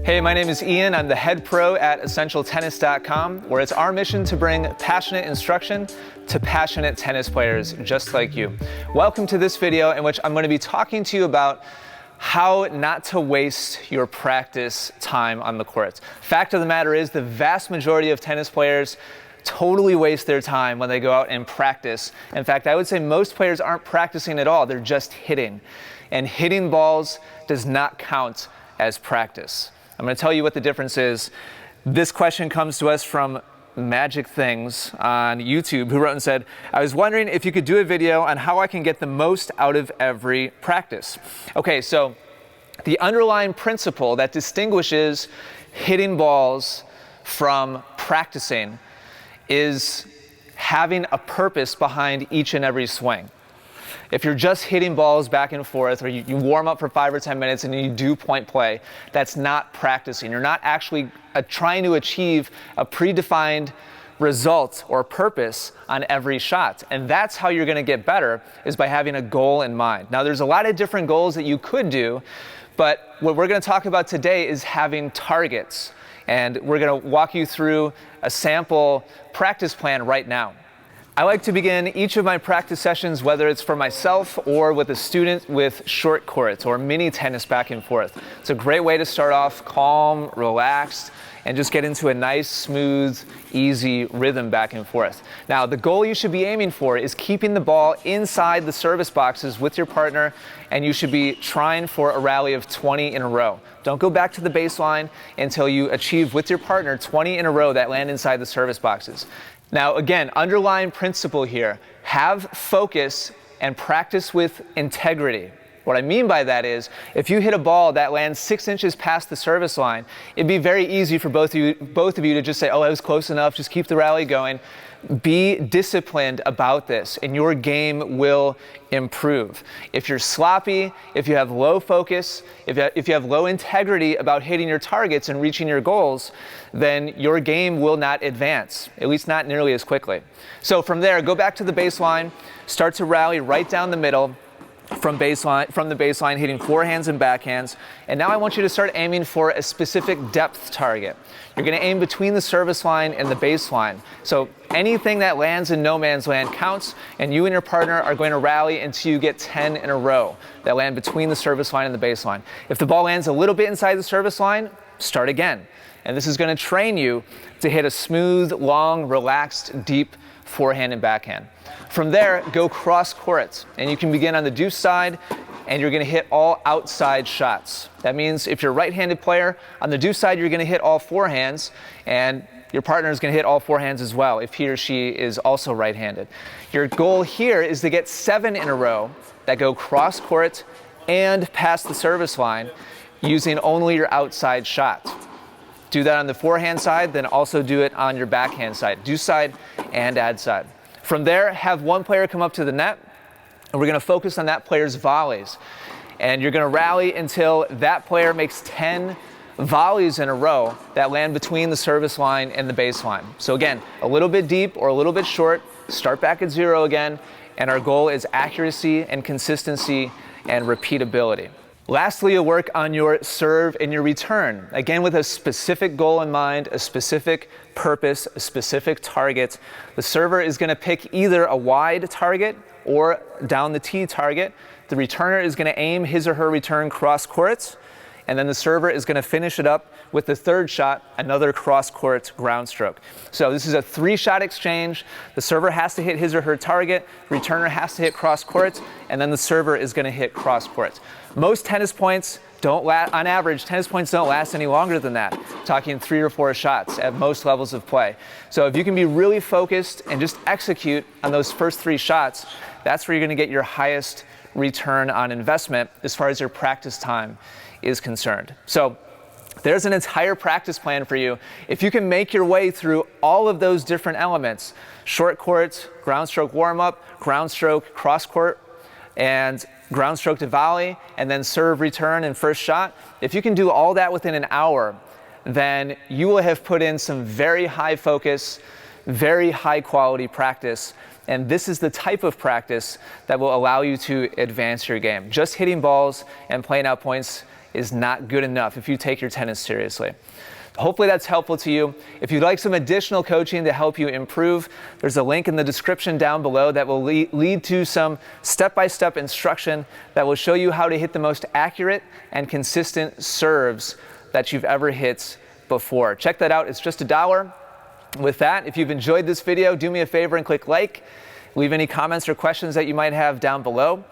Hey, my name is Ian. I'm the head pro at EssentialTennis.com, where it's our mission to bring passionate instruction to passionate tennis players just like you. Welcome to this video in which I'm going to be talking to you about how not to waste your practice time on the court. Fact of the matter is, the vast majority of tennis players totally waste their time when they go out and practice. In fact, I would say most players aren't practicing at all. They're just hitting. And hitting balls does not count as practice. I'm going to tell you what the difference is. This question comes to us from Magic Things on YouTube, who wrote and said, I was wondering if you could do a video on how I can get the most out of every practice. Okay, so the underlying principle that distinguishes hitting balls from practicing is having a purpose behind each and every swing. If you're just hitting balls back and forth, or you warm up for 5 or 10 minutes and you do point play, that's not practicing. You're not actually trying to achieve a predefined result or purpose on every shot. And that's how you're going to get better, is by having a goal in mind. Now, there's a lot of different goals that you could do, but what we're going to talk about today is having targets. And we're going to walk you through a sample practice plan right now. I like to begin each of my practice sessions, whether it's for myself or with a student, with short courts or mini tennis back and forth. It's a great way to start off calm, relaxed, and just get into a nice, smooth, easy rhythm back and forth. Now, the goal you should be aiming for is keeping the ball inside the service boxes with your partner, and you should be trying for a rally of 20 in a row. Don't go back to the baseline until you achieve with your partner 20 in a row that land inside the service boxes. Now, again, underlying principle here, have focus and practice with integrity. What I mean by that is, if you hit a ball that lands 6 inches past the service line, it'd be very easy for both of you to just say, oh, that was close enough, just keep the rally going. Be disciplined about this, and your game will improve. If you're sloppy, if you have low focus, if you have low integrity about hitting your targets and reaching your goals, then your game will not advance, at least not nearly as quickly. So from there, go back to the baseline, start to rally right down the middle, from the baseline, hitting forehands and backhands. And now I want you to start aiming for a specific depth target. You're going to aim between the service line and the baseline. So anything that lands in no man's land counts, and you and your partner are going to rally until you get 10 in a row that land between the service line and the baseline. If the ball lands a little bit inside the service line, start again. And this is going to train you to hit a smooth, long, relaxed, deep forehand and backhand. From there, go cross court, and you can begin on the deuce side, and you're going to hit all outside shots. That means if you're a right-handed player, on the deuce side, you're going to hit all forehands, and your partner is going to hit all forehands as well if he or she is also right-handed. Your goal here is to get 7 in a row that go cross court and past the service line using only your outside shot. Do that on the forehand side, then also do it on your backhand side, deuce side and ad side. From there, have one player come up to the net, and we're going to focus on that player's volleys. And you're going to rally until that player makes 10 volleys in a row that land between the service line and the baseline. So again, a little bit deep or a little bit short, start back at 0 again, and our goal is accuracy and consistency and repeatability. Lastly, you'll work on your serve and your return, again with a specific goal in mind, a specific purpose, a specific target. The server is going to pick either a wide target or down the tee target. The returner is going to aim his or her return cross court, and then the server is going to finish it up with the third shot, another cross court ground stroke. So this is a 3-shot exchange. The server has to hit his or her target, returner has to hit cross court, and then the server is going to hit cross court. Most tennis points don't last, on average, tennis points don't last any longer than that, talking 3 or 4 shots at most levels of play. So if you can be really focused and just execute on those first 3 shots, that's where you're going to get your highest return on investment as far as your practice time is concerned. So there's an entire practice plan for you. If you can make your way through all of those different elements, short court, ground stroke warm-up, ground stroke cross court, and ground stroke to volley, and then serve, return, and first shot, if you can do all that within an hour, then you will have put in some very high focus, very high quality practice. And this is the type of practice that will allow you to advance your game. Just hitting balls and playing out points is not good enough if you take your tennis seriously. Hopefully that's helpful to you. If you'd like some additional coaching to help you improve, there's a link in the description down below that will lead to some step-by-step instruction that will show you how to hit the most accurate and consistent serves that you've ever hit before. Check that out. It's just $1. With that, if you've enjoyed this video, do me a favor and click like. Leave any comments or questions that you might have down below.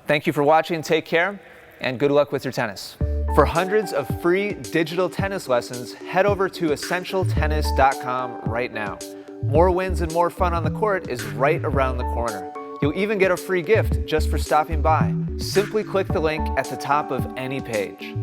Thank you for watching. Take care, and good luck with your tennis. For hundreds of free digital tennis lessons, head over to essentialtennis.com right now. More wins and more fun on the court is right around the corner. You'll even get a free gift just for stopping by. Simply click the link at the top of any page.